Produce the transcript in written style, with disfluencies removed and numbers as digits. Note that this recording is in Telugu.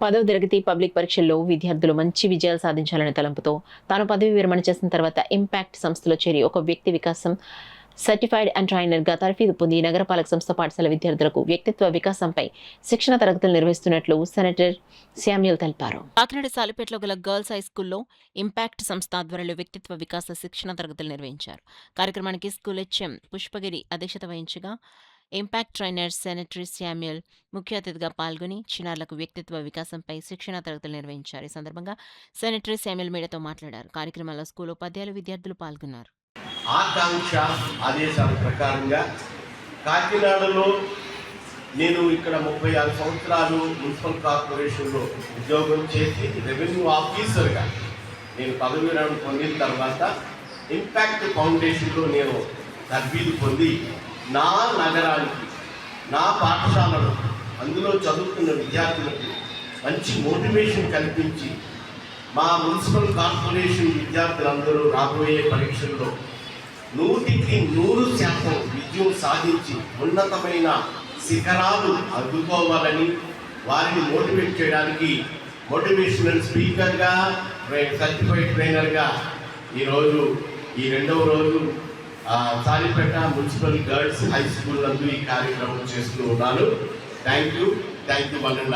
10వ తరగతి పబ్లిక్ పరీక్షల్లో విద్యార్థులు మంచి విజయాలు సాధించాలనే తలంపుతో తాను పదవి విరమణ చేసిన తర్వాత ఇంపాక్ట్ సంస్థలో చేరి ఒక వ్యక్తి వికాసం సర్టిఫైడ్ అండ్ ట్రైనర్గా తర్ఫీదు పొంది నగరపాలక సంస్థ పాఠశాల విద్యార్థులకు వ్యక్తిత్వ వికాసంపై శిక్షణ తరగతులు నిర్వహిస్తున్నట్లు సెనేటర్ శామ్యూల్ తెలిపారు. కాకినాడ సాలిపేటలో గల గర్ల్స్ హై స్కూల్లో ఇంపాక్ట్ సంస్థ ఆధ్వర్యంలో వ్యక్తిత్వ వికాస శిక్షణ తరగతులు నిర్వహించారు. కార్యక్రమానికి స్కూల్ హెచ్ఎం పుష్పగిరి అధ్యక్షత వహించగా ఇంపాక్ట్ ట్రైనర్ సెనేటర్ శామ్యూల్ ముఖ్య అతిథిగా పాల్గొని చిన్నారులకు వ్యక్తిత్వ వికాసంపై శిక్షణ తరగతులు నిర్వహించారు. ఈ సందర్భంగా సెనేటర్ శామ్యూల్ మీడియాతో మాట్లాడారు. కార్యక్రమంలో స్కూల్ ఉపాధ్యాయులు విద్యార్థులు పాల్గొన్నారు. ఆకాంక్ష ఆదేశాల ప్రకారంగా కాకినాడలో నేను ఇక్కడ 36 సంవత్సరాలు మున్సిపల్ కార్పొరేషన్లో ఉద్యోగం చేసి రెవెన్యూ ఆఫీసర్గా నేను పదవి విరమణ పొందిన తర్వాత ఇంపాక్ట్ ఫౌండేషన్లో నేను తర్ఫీదు పొంది నా నగరానికి నా పాఠశాలలో అందులో చదువుతున్న విద్యార్థులకు మంచి మోటివేషన్ కల్పించి మా మున్సిపల్ కార్పొరేషన్ విద్యార్థులందరూ రాబోయే పరీక్షల్లో 100% విజయం సాధించి ఉన్నతమైన శిఖరాలు అందుకోవాలని వారిని మోటివేట్ చేయడానికి మోటివేషనల్ స్పీకర్గా సర్టిఫైడ్ ట్రైనర్గా ఈరోజు ఈ 2వ రోజు Salipeta municipal girls high school నందు ఈ కార్యక్రమం చేస్తూ ఉన్నాను. Thank you 1 and